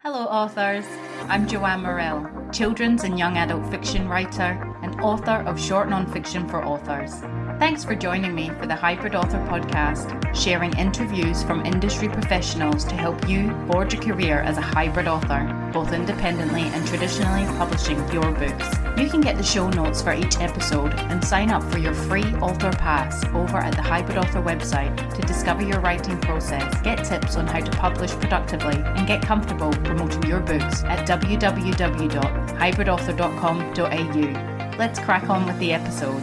Hello, authors. I'm Joanne Morrell, children's and young adult fiction writer and author of short nonfiction for authors. Thanks for joining me for the Hybrid Author podcast, sharing interviews from industry professionals to help you forge a career as a hybrid author, both independently and traditionally publishing your books. You can get the show notes for each episode and sign up for your free author pass over at the Hybrid Author website to discover your writing process, get tips on how to publish productively, and get comfortable promoting your books at www.hybridauthor.com.au. Let's crack on with the episode.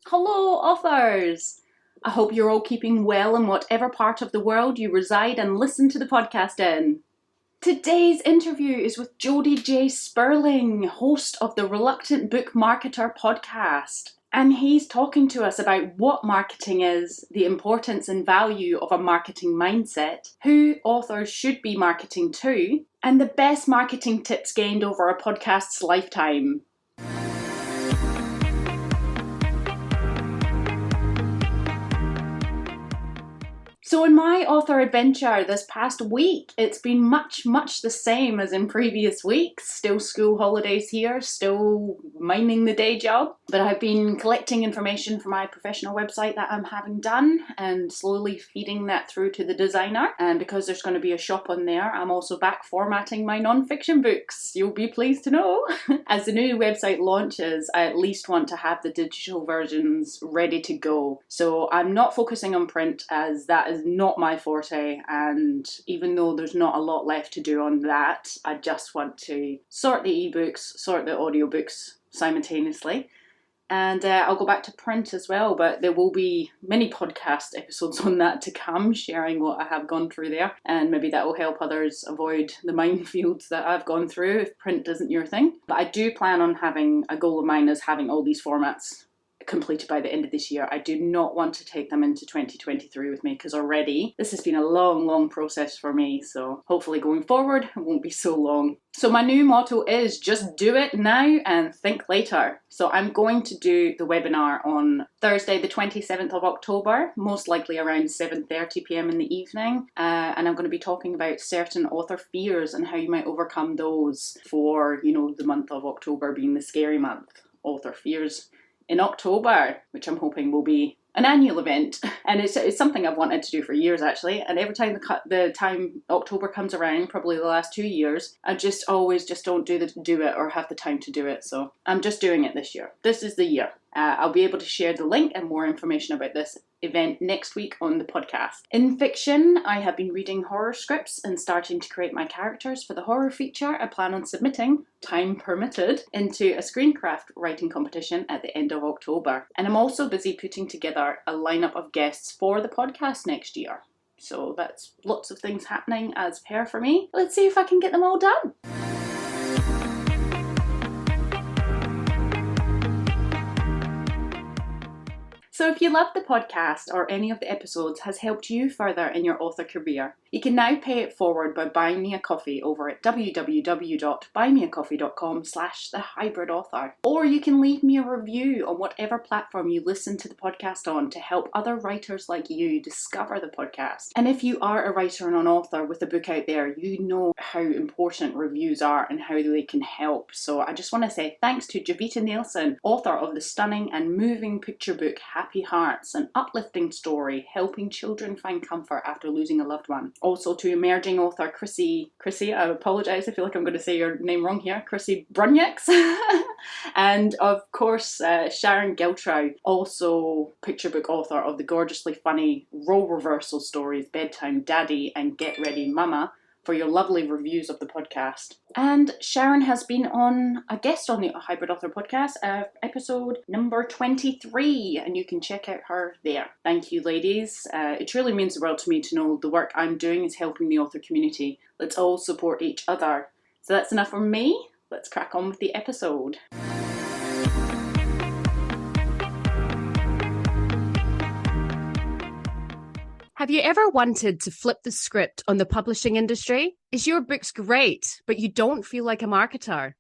Hello, authors! I hope you're all keeping well in whatever part of the world you reside and listen to the podcast in. Today's interview is with Jody J Sperling, host of the Reluctant Book Marketer podcast. And he's talking to us about what marketing is, the importance and value of a marketing mindset, who authors should be marketing to, and the best marketing tips gained over a podcast's lifetime. So in my author adventure this past week, it's been much the same as in previous weeks. Still school holidays here, still minding the day job. But I've been collecting information for my professional website that I'm having done and slowly feeding that through to the designer. And because there's going to be a shop on there, I'm also back formatting my non-fiction books. You'll be pleased to know. As the new website launches, I at least want to have the digital versions ready to go. So I'm not focusing on print, as that is not my forte, and even though there's not a lot left to do on that, I just want to sort the ebooks, sort the audiobooks simultaneously, and I'll go back to print as well, but there will be many podcast episodes on that to come, sharing what I have gone through there, and maybe that will help others avoid the minefields that I've gone through if print isn't your thing. But I do plan on having, a goal of mine is having all these formats completed by the end of this year. I do not want to take them into 2023 with me, because already this has been a long process for me, so hopefully going forward it won't be so long. So my new motto is just do it now and think later. So I'm going to do the webinar on Thursday the 27th of October, most likely around 7:30 p.m. in the evening, and I'm going to be talking about certain author fears and how you might overcome those for, the month of October being the scary month. Author fears in October, which I'm hoping will be an annual event, and it's something I've wanted to do for years actually. And every time the time October comes around, probably the last 2 years, I just always don't do it or have the time to do it. So I'm just doing it this year. This is the year. I'll be able to share the link and more information about this event next week on the podcast. In fiction, I have been reading horror scripts and starting to create my characters for the horror feature I plan on submitting, time permitted, into a screencraft writing competition at the end of October. And I'm also busy putting together a lineup of guests for the podcast next year. So that's lots of things happening as per for me. Let's see if I can get them all done. So if you love the podcast or any of the episodes has helped you further in your author career, you can now pay it forward by buying me a coffee over at www.buymeacoffee.com/thehybridauthor. Or you can leave me a review on whatever platform you listen to the podcast on to help other writers like you discover the podcast. And if you are a writer and an author with a book out there, you know how important reviews are and how they can help. So I just want to say thanks to Javita Nielsen, author of the stunning and moving picture book Happy Hearts, an uplifting story helping children find comfort after losing a loved one. Also to emerging author Chrissy, I apologise, I feel like I'm going to say your name wrong here, Chrissy Brunjaks. And of course Sharon Geltrow, also picture book author of the gorgeously funny role reversal stories Bedtime Daddy and Get Ready Mama, for your lovely reviews of the podcast. And Sharon has been a guest on the Hybrid Author podcast, episode number 23, and you can check out her there. Thank you, ladies. It truly means the world to me to know the work I'm doing is helping the author community. Let's all support each other. So that's enough from me. Let's crack on with the episode. Have you ever wanted to flip the script on the publishing industry? Is your book's great, but you don't feel like a marketer?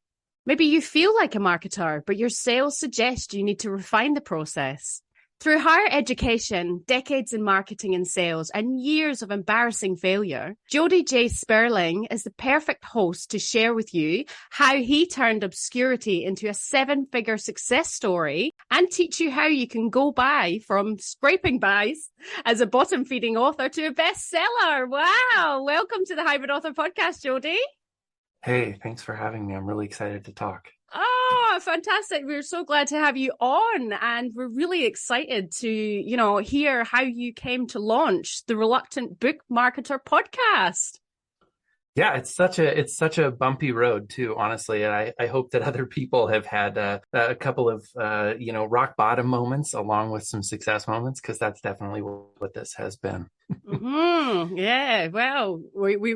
Maybe you feel like a marketer, but your sales suggest you need to refine the process. Through higher education, decades in marketing and sales, and years of embarrassing failure, Jody J Sperling is the perfect host to share with you how he turned obscurity into a 7-figure success story and teach you how you can go by from scraping buys as a bottom-feeding author to a bestseller. Wow. Welcome to the Hybrid Author Podcast, Jody. Hey, thanks for having me. I'm really excited to talk. Oh, fantastic. We're so glad to have you on, and we're really excited to, hear how you came to launch the Reluctant Book Marketer podcast. Yeah, it's such a bumpy road too, honestly. And I hope that other people have had a couple of rock bottom moments along with some success moments, because that's definitely what this has been. Mm-hmm. Yeah, well, we're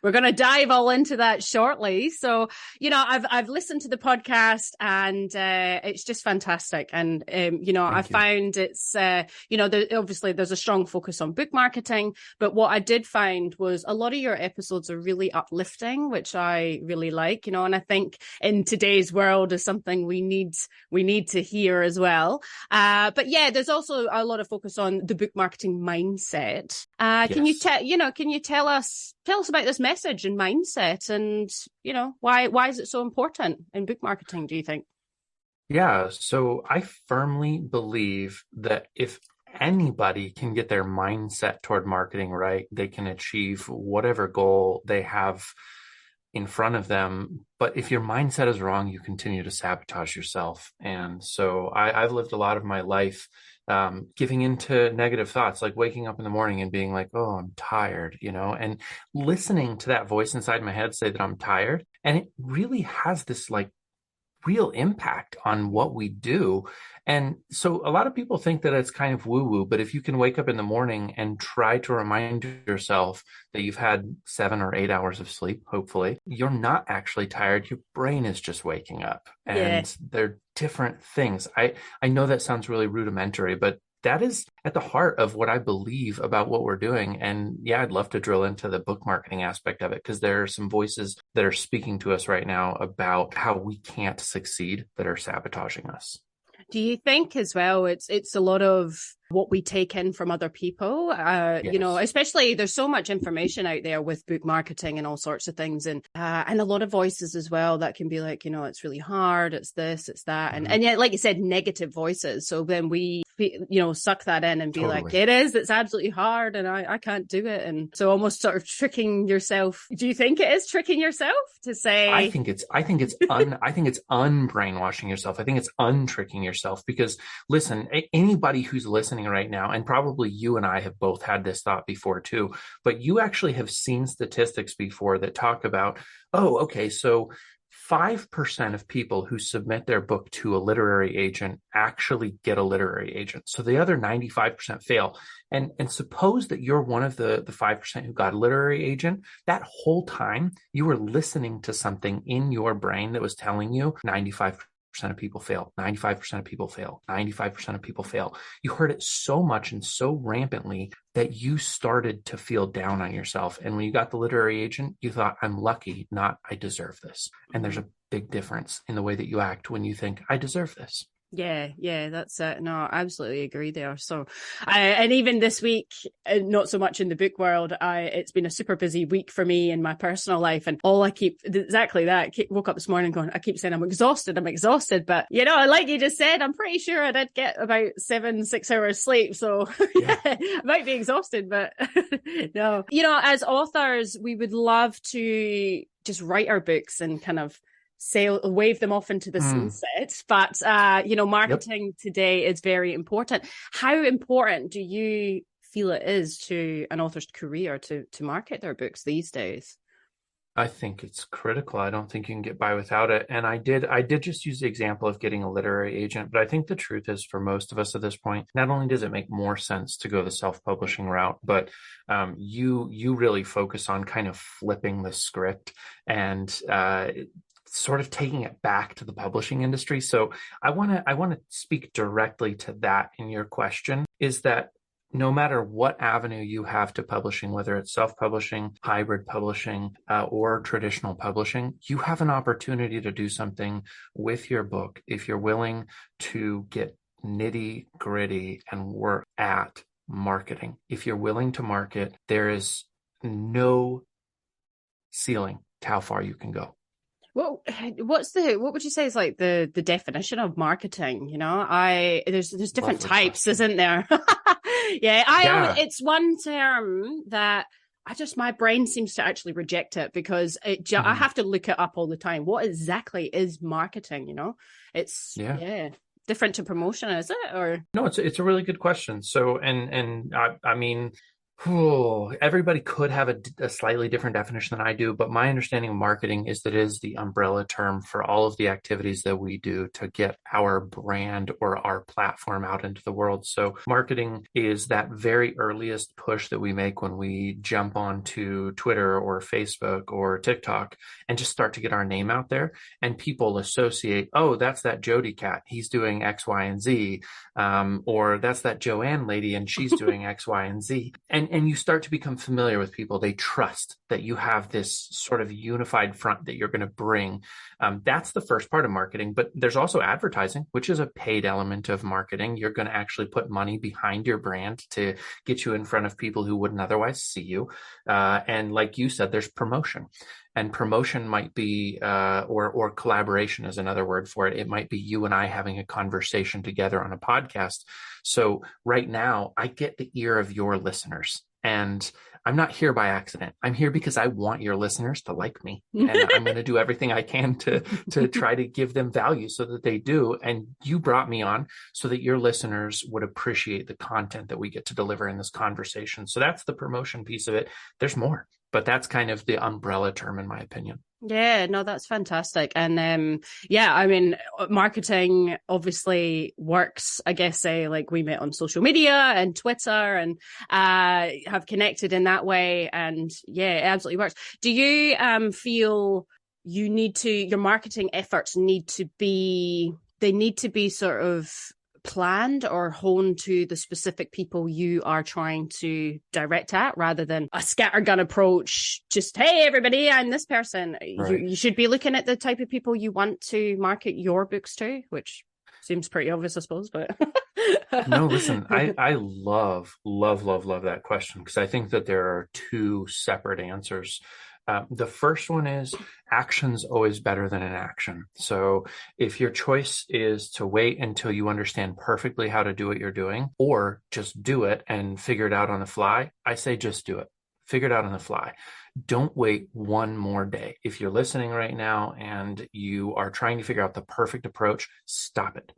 going to dive all into that shortly. So, I've listened to the podcast, and it's just fantastic. And I found it's obviously there's a strong focus on book marketing, but what I did find was a lot of your episodes are really uplifting, which I really like. And I think in today's world is something we need to hear as well. But yeah, there's also a lot of focus on the book marketing mindset. Yes. Can you tell us about this message and mindset, and why is it so important in book marketing, do you think? Yeah, so I firmly believe that if anybody can get their mindset toward marketing right, they can achieve whatever goal they have in front of them. But if your mindset is wrong, you continue to sabotage yourself. And so I've lived a lot of my life giving into negative thoughts, like waking up in the morning and being like, oh, I'm tired, and listening to that voice inside my head say that I'm tired. And it really has this real impact on what we do. And so a lot of people think that it's kind of woo-woo, but if you can wake up in the morning and try to remind yourself that you've had 7 or 8 hours of sleep, hopefully, you're not actually tired. Your brain is just waking up. And they're different things. I know that sounds really rudimentary, but that is at the heart of what I believe about what we're doing. And yeah, I'd love to drill into the book marketing aspect of it, because there are some voices that are speaking to us right now about how we can't succeed that are sabotaging us. Do you think as well, it's a lot of what we take in from other people, Yes. Especially there's so much information out there with book marketing and all sorts of things, and a lot of voices as well that can be like, it's really hard, it's this, it's that. And yet, like you said, negative voices. So then we, suck that in and be like, it's absolutely hard and I can't do it. And so almost sort of tricking yourself. Do you think it is tricking yourself to say? I think it's unbrainwashing yourself. I think it's untricking yourself, because listen, anybody who's listening right now, and probably you and I have both had this thought before too, but you actually have seen statistics before that talk about, so 5% of people who submit their book to a literary agent actually get a literary agent. So the other 95% fail. And suppose that you're one of the 5% who got a literary agent. That whole time you were listening to something in your brain that was telling you 95% of people fail, 95% of people fail, 95% of people fail. You heard it so much and so rampantly that you started to feel down on yourself. And when you got the literary agent, you thought, I'm lucky, not I deserve this. And there's a big difference in the way that you act when you think, I deserve this. Yeah, that's it. No, I absolutely agree there. So, and even this week, not so much in the book world, it's been a super busy week for me in my personal life. And all I keep, exactly that, woke up this morning going, I keep saying I'm exhausted. But, like you just said, I'm pretty sure I did get about 6 hours sleep. So yeah, I might be exhausted, but no. As authors, we would love to just write our books and kind of wave them off into the sunset. But, marketing today is very important. How important do you feel it is to an author's career to market their books these days? I think it's critical. I don't think you can get by without it. And I did just use the example of getting a literary agent, but I think the truth is, for most of us at this point, not only does it make more sense to go the self-publishing route, but you really focus on kind of flipping the script and sort of taking it back to the publishing industry. So I want to speak directly to that in your question, is that no matter what avenue you have to publishing, whether it's self-publishing, hybrid publishing, or traditional publishing, you have an opportunity to do something with your book if you're willing to get nitty gritty and work at marketing. If you're willing to market, there is no ceiling to how far you can go. Well, what would you say is like the definition of marketing? You know, there's different Lovely types, question. isn't there? Yeah. It's one term that my brain seems to actually reject it because I have to look it up all the time. What exactly is marketing? You know, it's different to promotion, is it? Or No, it's a really good question. So, and I mean, everybody could have a slightly different definition than I do, but my understanding of marketing is that it is the umbrella term for all of the activities that we do to get our brand or our platform out into the world. So marketing is that very earliest push that we make when we jump onto Twitter or Facebook or TikTok and just start to get our name out there, and people associate, oh, that's that Jody cat, he's doing X, Y, and Z, or that's that Joanne lady and she's doing X, Y, and Z. And you start to become familiar with people. They trust that you have this sort of unified front that you're going to bring. That's the first part of marketing. But there's also advertising, which is a paid element of marketing. You're going to actually put money behind your brand to get you in front of people who wouldn't otherwise see you. And like you said, there's promotion. And promotion might be, or collaboration is another word for it. It might be you and I having a conversation together on a podcast. So right now, I get the ear of your listeners, and I'm not here by accident. I'm here because I want your listeners to like me, and I'm going to do everything I can to try to give them value so that they do. And you brought me on so that your listeners would appreciate the content that we get to deliver in this conversation. So that's the promotion piece of it. There's more, but that's kind of the umbrella term, in my opinion. yeah, no, that's fantastic. And I mean, marketing obviously works, I guess, say like we met on social media and Twitter and have connected in that way. And yeah, it absolutely works. Do you feel your marketing efforts need to be sort of planned or honed to the specific people you are trying to direct at, rather than a scattergun approach, just, hey, everybody, I'm this person? Right. You should be looking at the type of people you want to market your books to, which seems pretty obvious, I suppose, but... No, listen, I love that question, because I think that there are two separate answers. The first one is action's always better than inaction. So if your choice is to wait until you understand perfectly how to do what you're doing, or just do it and figure it out on the fly, I say just do it. Figure it out on the fly. Don't wait one more day. If you're listening right now and you are trying to figure out the perfect approach, stop it.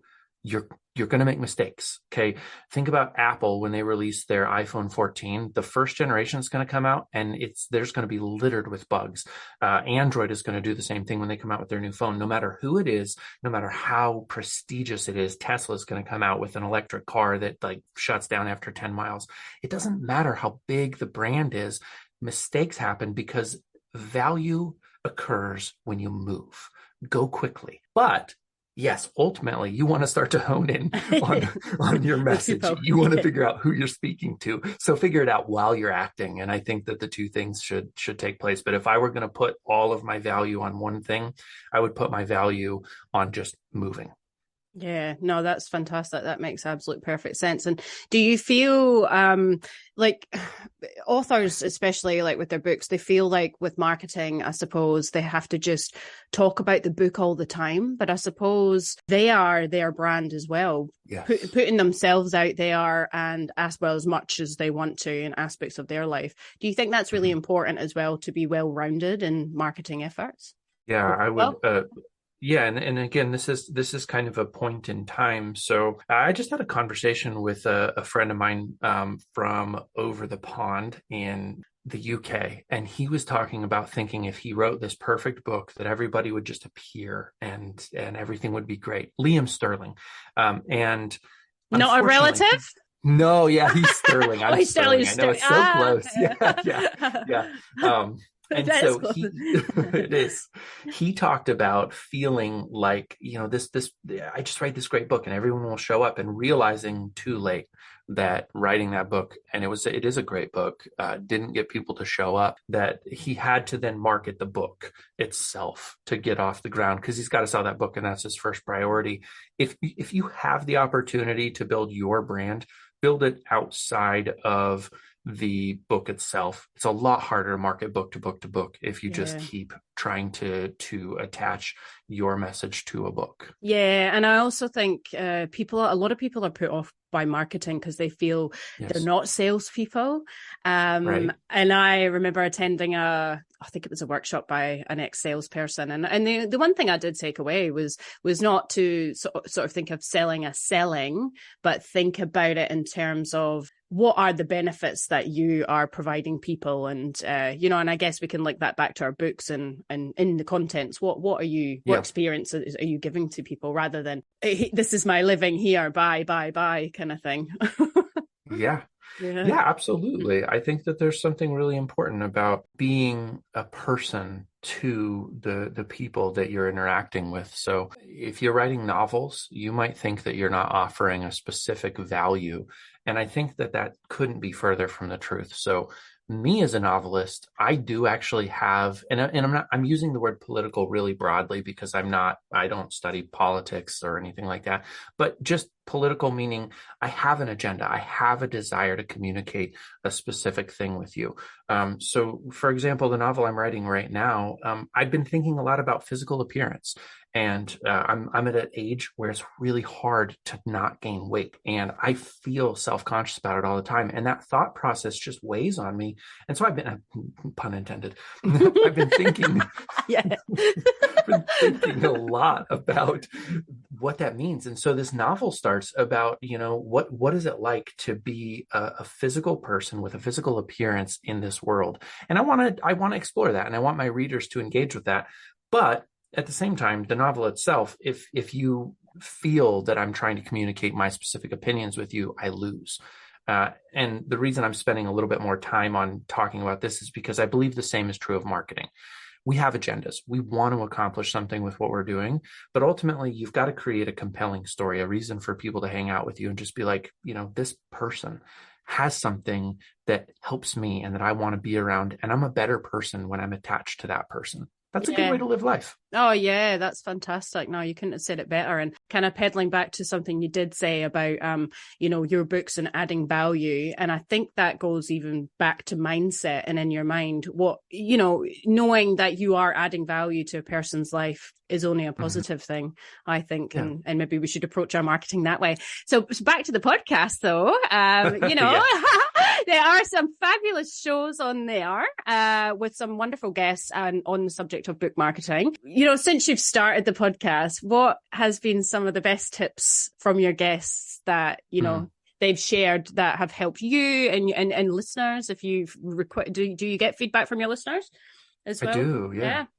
You're going to make mistakes. Okay. Think about Apple when they released their iPhone 14. The first generation is going to come out and there's going to be littered with bugs. Android is going to do the same thing when they come out with their new phone. No matter who it is, no matter how prestigious it is, Tesla is going to come out with an electric car that like shuts down after 10 miles. It doesn't matter how big the brand is. Mistakes happen because value occurs when you move. Go quickly. But yes, ultimately, you want to start to hone in on your message. You want to figure out who you're speaking to. So figure it out while you're acting. And I think that the two things should take place. But if I were going to put all of my value on one thing, I would put my value on just moving. Yeah, no, that's fantastic. That makes absolute perfect sense. And do you feel like authors, especially like with their books, they feel like with marketing, I suppose they have to just talk about the book all the time, but I suppose they are their brand as well, yes. Putting themselves out there and as well as much as they want to in aspects of their life. Do you think that's really important as well, to be well-rounded in marketing efforts? Yeah, I would. Yeah, and again, this is kind of a point in time. So I just had a conversation with a friend of mine from over the pond in the UK, and he was talking about thinking if he wrote this perfect book that everybody would just appear and everything would be great. Liam Sterling, and not a relative. No, yeah, he's Sterling. I'm Sterling. I know it's so close. Yeah. And so it is. He talked about feeling like, this, I just write this great book and everyone will show up, and realizing too late that writing that book, and it is a great book, didn't get people to show up, that he had to then market the book itself to get off the ground, because he's got to sell that book, and that's his first priority. If you have the opportunity to build your brand, build it outside of the book itself. It's a lot harder to market book to book to book if you just keep trying to attach your message to a book. Yeah, and I also think a lot of people are put off by marketing because they feel they're not salespeople. Right. And I remember attending I think it was a workshop by an ex-salesperson, and the one thing I did take away was not to sort of think of selling as selling, but think about it in terms of what are the benefits that you are providing people, and and I guess we can link that back to our books and in the contents. What experiences are you giving to people, rather than, hey, this is my living here, buy kind of thing. Yeah, absolutely. I think that there's something really important about being a person to the people that you're interacting with. So if you're writing novels, you might think that you're not offering a specific value. And I think that couldn't be further from the truth. So me as a novelist, I do actually have, and I'm using the word political really broadly because I don't study politics or anything like that, but just political meaning I have an agenda. I have a desire to communicate a specific thing with you. So for example, the novel I'm writing right now, I've been thinking a lot about physical appearance. And I'm at an age where it's really hard to not gain weight. And I feel self-conscious about it all the time. And that thought process just weighs on me. And so I've been, pun intended, I've been thinking, been thinking a lot about what that means. And so this novel starts about, what is it like to be a physical person with a physical appearance in this world? And I want to explore that. And I want my readers to engage with that. But at the same time, the novel itself, if you feel that I'm trying to communicate my specific opinions with you, I lose. And the reason I'm spending a little bit more time on talking about this is because I believe the same is true of marketing. We have agendas. We want to accomplish something with what we're doing, but ultimately you've got to create a compelling story, a reason for people to hang out with you and just be like, this person has something that helps me and that I want to be around. And I'm a better person when I'm attached to that person. That's a good way to live life. Oh, yeah, that's fantastic. No, you couldn't have said it better. And kind of peddling back to something you did say about, your books and adding value. And I think that goes even back to mindset, and in your mind, what, knowing that you are adding value to a person's life is only a positive thing, I think. Yeah. And maybe we should approach our marketing that way. So back to the podcast, though, there are some fabulous shows on there with some wonderful guests on the subject of book marketing. Since you've started the podcast, what has been some of the best tips from your guests that, they've shared that have helped you and listeners? If you've do you get feedback from your listeners as well? I do,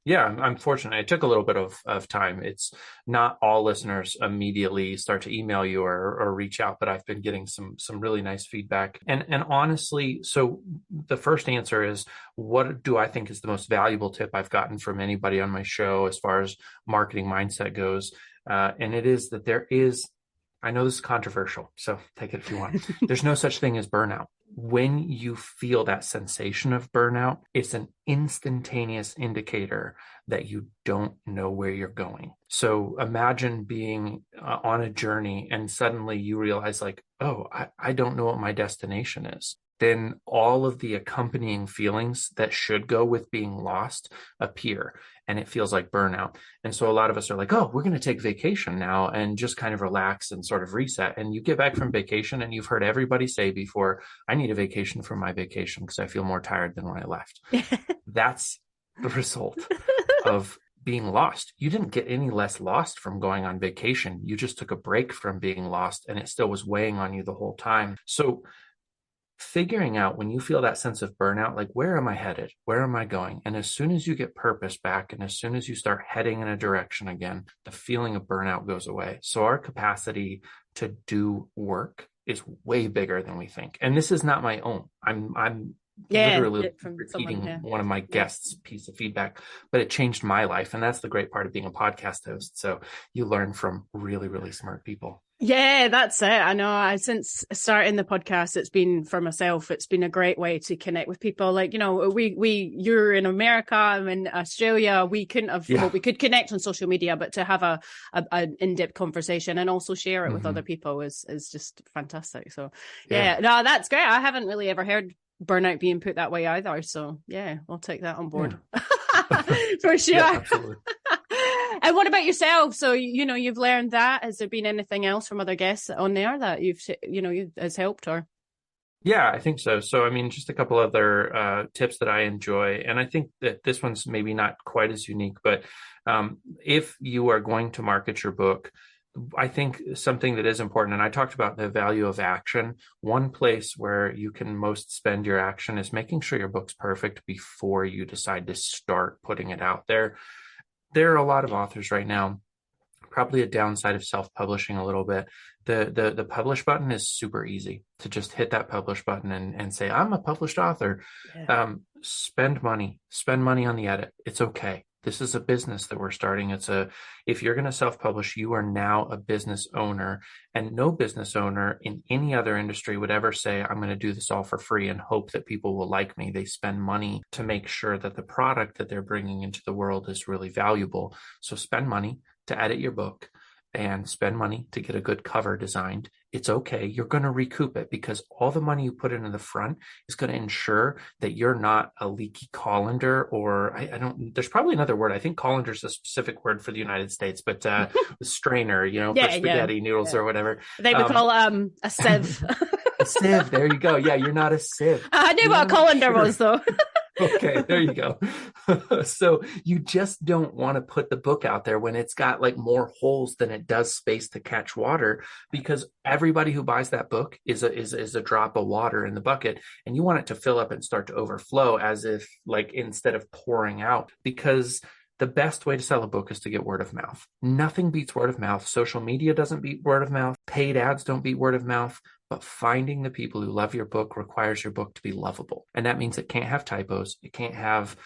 yeah. I'm fortunate. It took a little bit of time. It's not all listeners immediately start to email you or reach out, but I've been getting some really nice feedback. And honestly, so the first answer is, what do I think is the most valuable tip I've gotten from anybody on my show as far as marketing mindset goes? And it is that I know this is controversial, so take it if you want. There's no such thing as burnout. When you feel that sensation of burnout, it's an instantaneous indicator that you don't know where you're going. So imagine being on a journey and suddenly you realize I don't know what my destination is. Then all of the accompanying feelings that should go with being lost appear, and it feels like burnout. And so a lot of us are like, oh, we're going to take vacation now and just kind of relax and sort of reset. And you get back from vacation and you've heard everybody say before, I need a vacation from my vacation because I feel more tired than when I left. That's the result of being lost. You didn't get any less lost from going on vacation. You just took a break from being lost and it still was weighing on you the whole time. So figuring out when you feel that sense of burnout, like, where am I headed? Where am I going? And as soon as you get purpose back, and as soon as you start heading in a direction again, the feeling of burnout goes away. So our capacity to do work is way bigger than we think. And this is not my own. I'm literally repeating one of my guests' piece of feedback, but it changed my life. And that's the great part of being a podcast host. So you learn from really, really smart people. Yeah, that's it. I know. Since starting the podcast, it's been for myself. It's been a great way to connect with people. Like, you're in America, I'm in Australia. We couldn't have, well, we could connect on social media, but to have an in-depth conversation and also share it with other people is just fantastic. So no, that's great. I haven't really ever heard burnout being put that way either. So yeah, I'll take that on board. For sure. Yeah, absolutely. And what about yourself? So, you've learned that. Has there been anything else from other guests on there that has helped or? Yeah, I think so. So, I mean, just a couple other tips that I enjoy. And I think that this one's maybe not quite as unique, but if you are going to market your book, I think something that is important, and I talked about the value of action. One place where you can most spend your action is making sure your book's perfect before you decide to start putting it out there. There are a lot of authors right now, probably a downside of self-publishing a little bit. The publish button is super easy to just hit that publish button and say, I'm a published author. Yeah. Spend money on the edit. It's okay. This is a business that we're starting. If you're going to self-publish, you are now a business owner, and no business owner in any other industry would ever say, I'm going to do this all for free and hope that people will like me. They spend money to make sure that the product that they're bringing into the world is really valuable. So spend money to edit your book and spend money to get a good cover designed. It's okay. You're going to recoup it because all the money you put into the front is going to ensure that you're not a leaky colander, or there's probably another word. I think colander is a specific word for the United States, but strainer, for spaghetti noodles or whatever. They would call a sieve. A sieve. There you go. Yeah. You're not a sieve. I knew what a colander was though. Okay, there you go. So you just don't want to put the book out there when it's got like more holes than it does space to catch water, because everybody who buys that book is a drop of water in the bucket, and you want it to fill up and start to overflow as if like instead of pouring out, because the best way to sell a book is to get word of mouth. Nothing beats word of mouth. Social media doesn't beat word of mouth. Paid ads don't beat word of mouth. But finding the people who love your book requires your book to be lovable. And that means it can't have typos. It can't have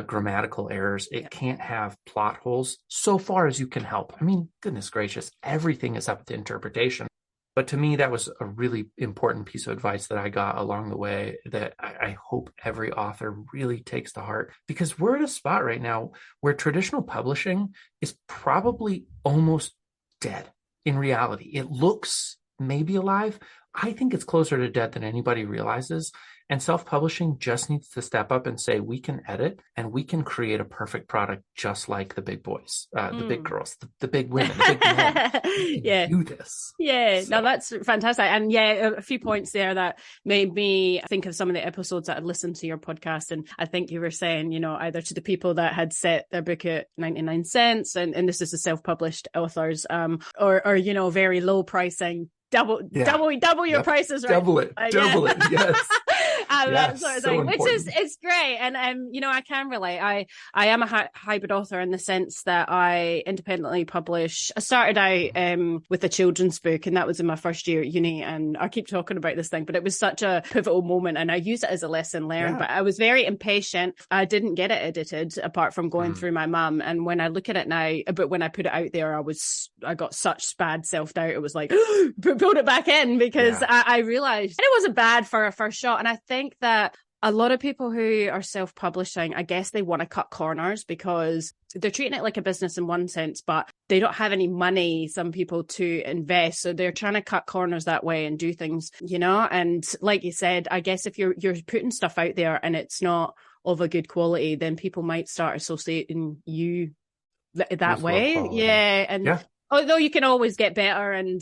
grammatical errors. It can't have plot holes, so far as you can help. I mean, goodness gracious, everything is up to interpretation. But to me, that was a really important piece of advice that I got along the way that I hope every author really takes to heart, because we're at a spot right now where traditional publishing is probably almost dead in reality. It looks maybe alive. I think it's closer to dead than anybody realizes. And self-publishing just needs to step up and say, we can edit and we can create a perfect product just like the big boys, the big girls, the big women, the big men. Yeah. Do this. Yeah, so. No, that's fantastic. And a few points there that made me think of some of the episodes that I'd listened to your podcast. And I think you were saying, either to the people that had set their book at 99 cents, and this is the self-published authors, or very low pricing. Double your prices, right? Double it, yes. That sort of thing, which is great. And I can relate. I am a hybrid author in the sense that I independently publish. I started out with a children's book, and that was in my first year at uni. And I keep talking about this thing, but it was such a pivotal moment, and I use it as a lesson learned. But I was very impatient. I didn't get it edited apart from going through my mum. And when I look at it now, but when I put it out there, I got such bad self-doubt. It was like put it back in, because I realized it wasn't bad for a first shot. And I think that a lot of people who are self-publishing, I guess they want to cut corners because they're treating it like a business in one sense, but they don't have any money, some people, to invest. So they're trying to cut corners that way and do things, and like you said, I guess if you're putting stuff out there and it's not of a good quality, then people might start associating you that way. Although you can always get better, and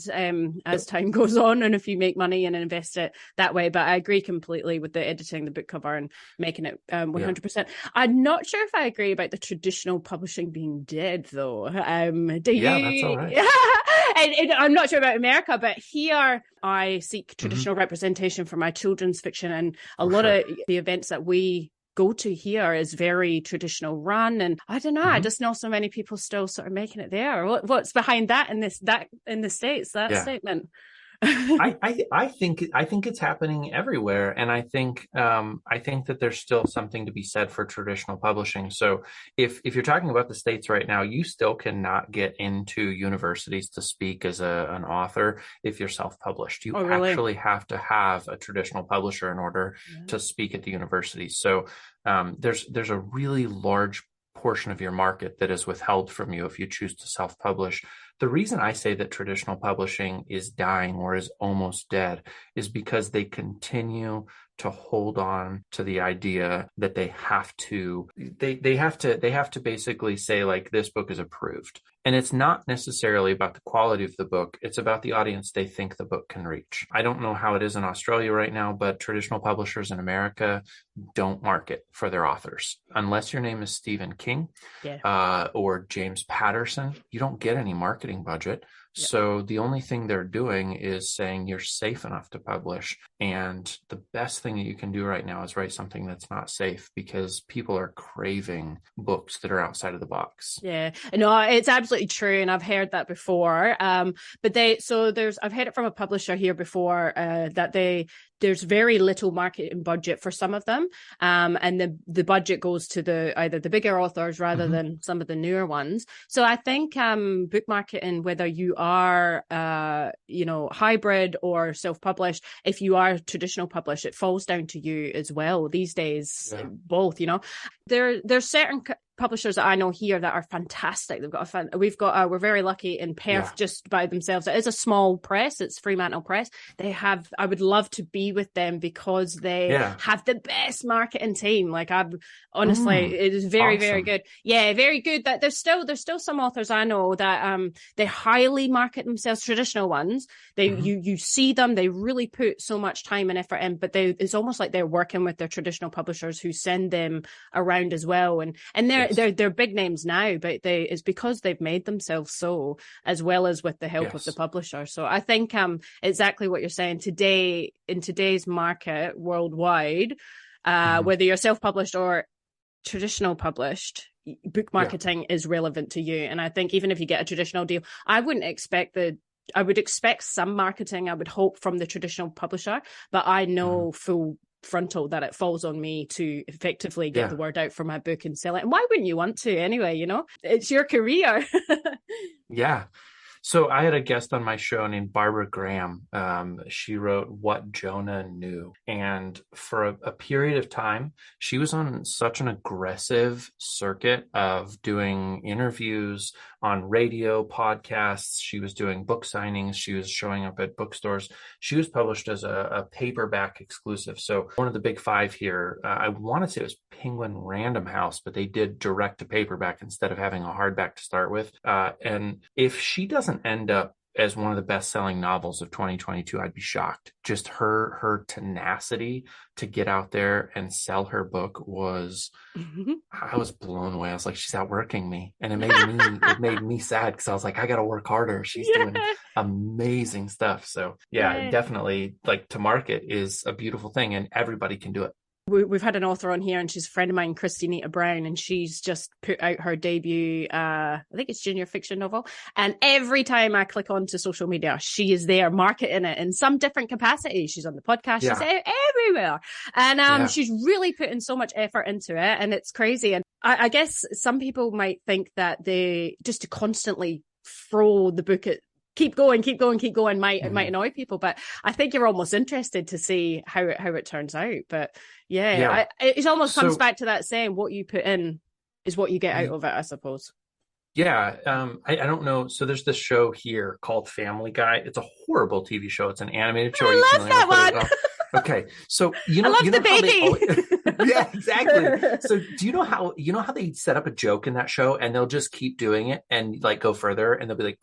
as time goes on, and if you make money and invest it that way. But I agree completely with the editing the book cover and making it 100%. I'm not sure if I agree about the traditional publishing being dead, though. Do you? Yeah, that's all right. and I'm not sure about America, but here I seek traditional representation for my children's fiction, and a lot of the events that we go to here is very traditional run, and I don't know, I just know so many people still sort of making it there. What's behind that in the States, that statement? I think it's happening everywhere, and I think that there's still something to be said for traditional publishing. So if you're talking about the States right now, you still cannot get into universities to speak as an author if you're self-published. You Oh, really? actually have to have a traditional publisher in order Yeah. to speak at the university. So there's a really large portion of your market that is withheld from you if you choose to self-publish. The reason I say that traditional publishing is dying or is almost dead is because they continue to hold on to the idea that they have to basically say, like, this book is approved. And it's not necessarily about the quality of the book. It's about the audience they think the book can reach. I don't know how it is in Australia right now, but traditional publishers in America don't market for their authors. Unless your name is Stephen King, Yeah. or James Patterson, you don't get any marketing budget. Yeah. So the only thing they're doing is saying you're safe enough to publish. And the best thing that you can do right now is write something that's not safe, because people are craving books that are outside of the box. Yeah, no, it's absolutely true, and I've heard that before. I've heard it from a publisher here before, that there's very little marketing budget for some of them, and the budget goes to either the bigger authors rather than some of the newer ones. So I think book marketing, whether you are hybrid or self-published, if you are traditional published, it falls down to you as well these days. Yeah. Both, there's certain publishers that I know here that are fantastic. We're very lucky in Perth, just by themselves. It is a small press. It's Fremantle Press. I would love to be with them because they have the best marketing team. Like, honestly, it is very, awesome. Very good. Yeah, very good. That there's still some authors I know that they highly market themselves, traditional ones. You see them, they really put so much time and effort in, but it's almost like they're working with their traditional publishers who send them around as well. And they're big names now, but it's because they've made themselves so, as well as with the help of the publisher. So I think exactly what you're saying today, in today's market worldwide, whether you're self-published or traditional published, book marketing is relevant to you. And I think even if you get a traditional deal, I would expect some marketing, I would hope, from the traditional publisher, but I know full frontal that it falls on me to effectively get the word out for my book and sell it. And why wouldn't you want to anyway? It's your career. Yeah. So I had a guest on my show named Barbara Graham. She wrote What Jonah Knew. And for a period of time, she was on such an aggressive circuit of doing interviews on radio, podcasts. She was doing book signings. She was showing up at bookstores. She was published as a paperback exclusive. So one of the big five here, I want to say it was Penguin Random House, but they did direct to paperback instead of having a hardback to start with. And if she doesn't end up as one of the best-selling novels of 2022, I'd be shocked. Just her tenacity to get out there and sell her book was, I was blown away. I was like, she's outworking me. And it made me sad, because I was like, I got to work harder. She's doing amazing stuff. So definitely, like, to market is a beautiful thing, and everybody can do it. We've had an author on here, and she's a friend of mine, Christinita Brown, and she's just put out her debut, I think it's junior fiction novel. And every time I click onto social media, she is there marketing it in some different capacity. She's on the podcast. She's everywhere. And she's really putting so much effort into it, and it's crazy. And I guess some people might think that they just to constantly throw the book at keep going might annoy people, but I think you're almost interested to see how it turns out. But it almost comes back to that saying, what you put in is what you get out of it, I suppose. I don't know. So there's this show here called Family Guy. It's a horrible TV show. It's an animated show. I love that one. Okay, so I love the baby. Yeah, exactly. So do you know how they set up a joke in that show, and they'll just keep doing it and like go further, and they'll be like,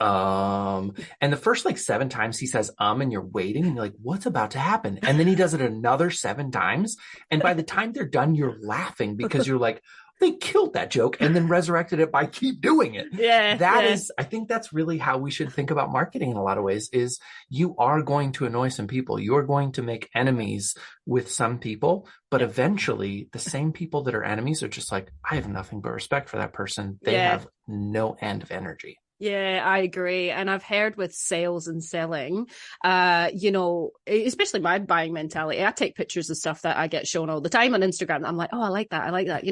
and the first like 7 times he says and you're waiting, and you're like, what's about to happen? And then he does it another 7 times, and by the time they're done, you're laughing because you're like, they killed that joke and then resurrected it by keep doing it. I think that's really how we should think about marketing in a lot of ways, is you are going to annoy some people. You're going to make enemies with some people, but eventually the same people that are enemies are just like, I have nothing but respect for that person. They have no end of energy. Yeah, I agree. And I've heard with sales and selling, especially my buying mentality, I take pictures of stuff that I get shown all the time on Instagram. I'm like, oh, I like that. I like that.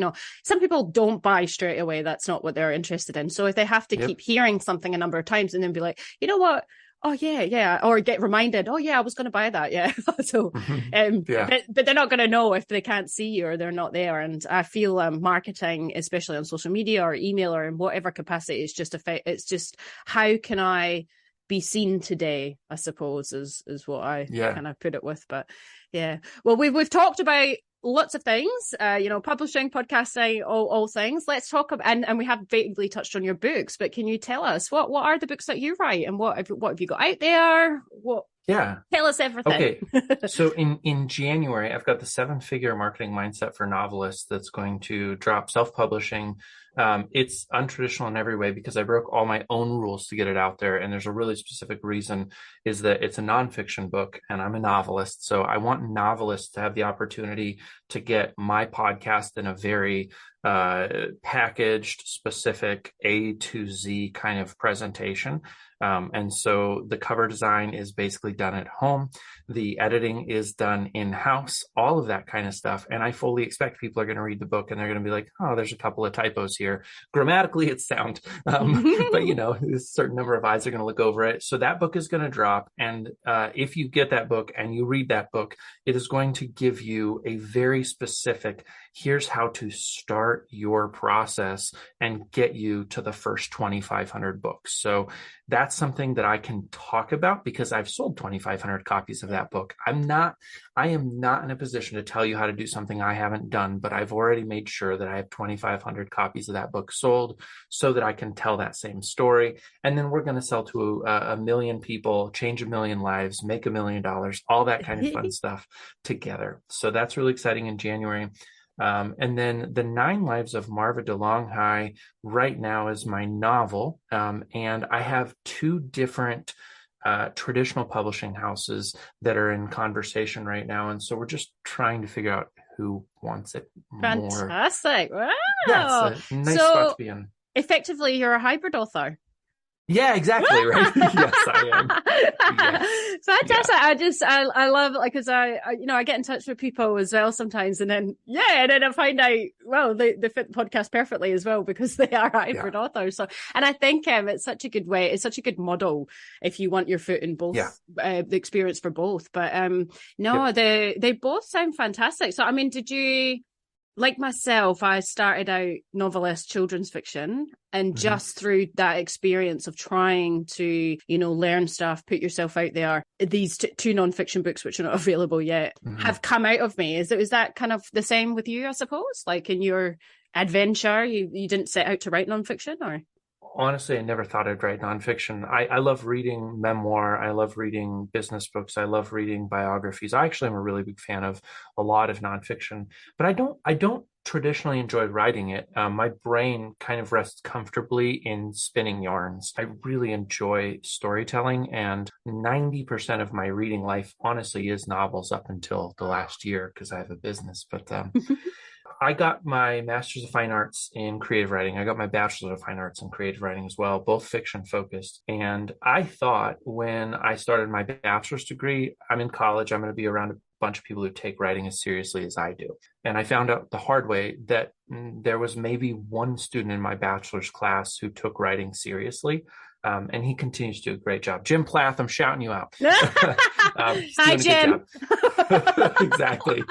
Some people don't buy straight away. That's not what they're interested in. So if they have to keep hearing something a number of times and then be like, you know what? Oh yeah, or get reminded. Oh yeah, I was going to buy that. Yeah. So, but they're not going to know if they can't see you or they're not there. And I feel marketing, especially on social media or email or in whatever capacity, is just it's just how can I be seen today? I suppose is what I kind of put it with. But yeah, well, we've talked about lots of things, publishing, podcasting, all things. Let's talk about, and we have vaguely touched on your books, but can you tell us what are the books that you write and what have you got out there? Tell us everything. Okay. So in January, I've got the 7-figure marketing mindset for novelists that's going to drop, self-publishing. It's untraditional in every way because I broke all my own rules to get it out there. And there's a really specific reason, is that it's a nonfiction book and I'm a novelist. So I want novelists to have the opportunity to get my podcast in a very packaged, specific A to Z kind of presentation. And so the cover design is basically done at home. The editing is done in-house, all of that kind of stuff. And I fully expect people are going to read the book and they're going to be like, oh, there's a couple of typos here. Grammatically, it's sound. But, a certain number of eyes are going to look over it. So that book is going to drop. And if you get that book and you read that book, it is going to give you a very specific, here's how to start your process and get you to the first 2,500 books. So that's something that I can talk about because I've sold 2,500 copies of that book. I am not in a position to tell you how to do something I haven't done, but I've already made sure that I have 2,500 copies of that book sold so that I can tell that same story. And then we're going to sell to a million people, change a million lives, make $1 million, all that kind of fun stuff together. So that's really exciting in January. And then The 9 Lives of Marva DeLonghi right now is my novel. And I have 2 different traditional publishing houses that are in conversation right now. And so we're just trying to figure out who wants it more. Fantastic. Wow. Yeah, it's a nice spot to be in. Effectively, you're a hybrid author. Yeah, exactly. Right. Yes, I am. Yes. Fantastic. Yeah. I love it. Like, cause I get in touch with people as well sometimes and then I find out, well, they fit the podcast perfectly as well because they are hybrid authors. So, and I think, it's such a good way. It's such a good model if you want your foot in both, the experience for both. But, they both sound fantastic. So, I mean, did you, like myself, I started out novelist children's fiction and just through that experience of trying to, learn stuff, put yourself out there, these 2 nonfiction books, which are not available yet, have come out of me. Is that kind of the same with you, I suppose? Like in your adventure, you didn't set out to write nonfiction or? Honestly, I never thought I'd write nonfiction. I love reading memoir. I love reading business books. I love reading biographies. I actually am a really big fan of a lot of nonfiction, but I don't traditionally enjoy writing it. My brain kind of rests comfortably in spinning yarns. I really enjoy storytelling, and 90% of my reading life, honestly, is novels up until the last year because I have a business. But I got my Master's of Fine Arts in creative writing. I got my Bachelor's of Fine Arts in creative writing as well, both fiction focused. And I thought when I started my bachelor's degree, I'm in college, I'm going to be around a bunch of people who take writing as seriously as I do. And I found out the hard way that there was maybe one student in my bachelor's class who took writing seriously. And he continues to do a great job. Jim Plath, I'm shouting you out. Hi, Jim. Exactly.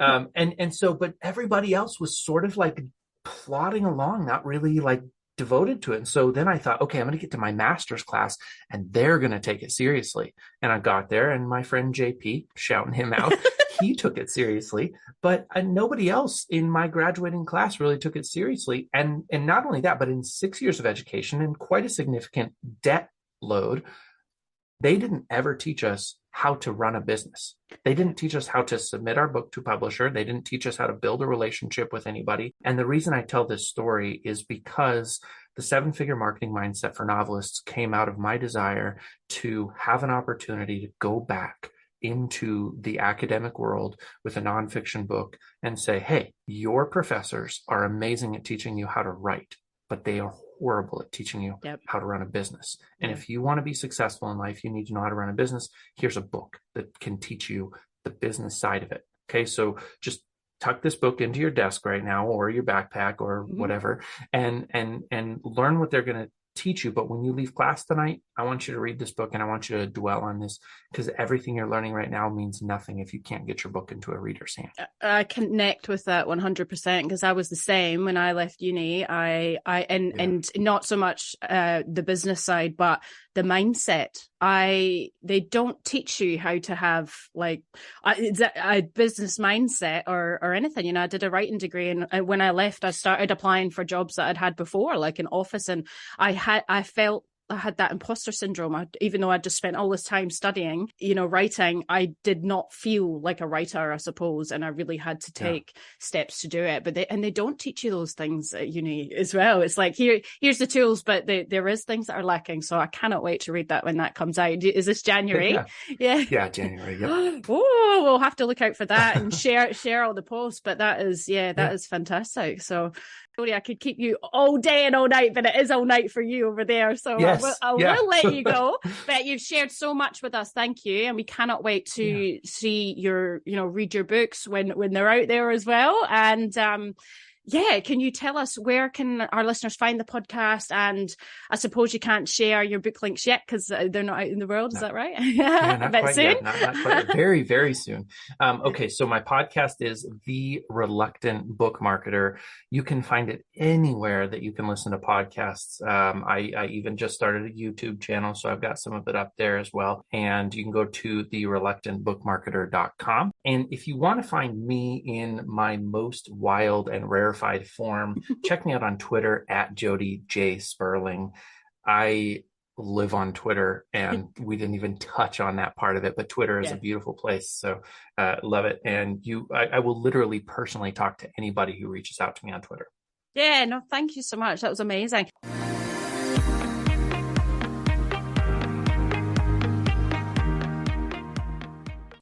And so, but everybody else was sort of like plodding along, not really like devoted to it. And so then I thought, okay, I'm going to get to my master's class and they're going to take it seriously. And I got there and my friend JP, shouting him out, he took it seriously, but nobody else in my graduating class really took it seriously. And not only that, but in 6 years of education and quite a significant debt load, they didn't ever teach us how to run a business. They didn't teach us how to submit our book to publisher. They didn't teach us how to build a relationship with anybody. And the reason I tell this story is because the 7-figure marketing mindset for novelists came out of my desire to have an opportunity to go back into the academic world with a nonfiction book and say, hey, your professors are amazing at teaching you how to write. but they are horrible at teaching you how to run a business. And if you want to be successful in life, you need to know how to run a business. Here's a book that can teach you the business side of it. Okay, so just tuck this book into your desk right now, or your backpack, or whatever, and learn what they're going to teach you. But when you leave class tonight, I want you to read this book, and I want you to dwell on this, because everything you're learning right now means nothing if you can't get your book into a reader's hand. I connect with that 100%, because I was the same when I left uni. And not so much the business side, but the mindset. They don't teach you how to have like a business mindset or anything. You know, I did a writing degree, and when I left, I started applying for jobs that I'd had before, like in office, and I felt I had that imposter syndrome. Even though I'd just spent all this time studying, you know, writing, I did not feel like a writer, I suppose. And I really had to take steps to do it. But they don't teach you those things at uni as well. It's like, here's the tools, but there is things that are lacking. So I cannot wait to read that when that comes out. Is this January? Yeah, January. Yep. Oh, we'll have to look out for that and share all the posts. But that is fantastic. So Jody, I could keep you all day and all night, but it is all night for you over there. So I will let you go. But you've shared so much with us. Thank you. And we cannot wait to see read your books when they're out there as well. And can you tell us where can our listeners find the podcast? And I suppose you can't share your book links yet because they're not out in the world. Is that right? Not but quite soon? yet. Not quite. Very, very soon. Okay, so my podcast is The Reluctant Book Marketer. You can find it anywhere that you can listen to podcasts. I even just started a YouTube channel, so I've got some of it up there as well. And you can go to thereluctantbookmarketer.com. And if you want to find me in my most wild and rarefied form, check me out on Twitter at Jody J Sperling. I live on Twitter, and we didn't even touch on that part of it, but Twitter is a beautiful place. So love it. And I will literally personally talk to anybody who reaches out to me on Twitter. Yeah, no, thank you so much. That was amazing.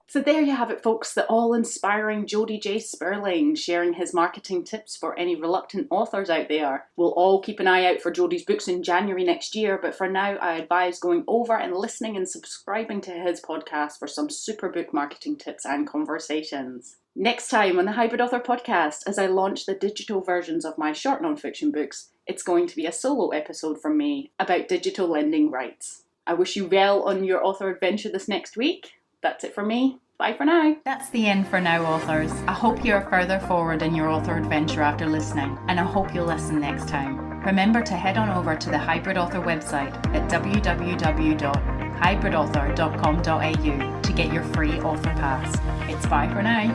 So there you have it, folks, the all-inspiring Jody J Sperling sharing his marketing tips for any reluctant authors out there. We'll all keep an eye out for Jody's books in January next year, but for now I advise going over and listening and subscribing to his podcast for some super book marketing tips and conversations. Next time on the Hybrid Author Podcast, as I launch the digital versions of my short non-fiction books, it's going to be a solo episode from me about digital lending rights. I wish you well on your author adventure this next week. That's it for me. Bye for now. That's the end for now, authors. I hope you're further forward in your author adventure after listening, and I hope you'll listen next time. Remember to head on over to the Hybrid Author website at www.hybridauthor.com.au to get your free author pass. It's bye for now.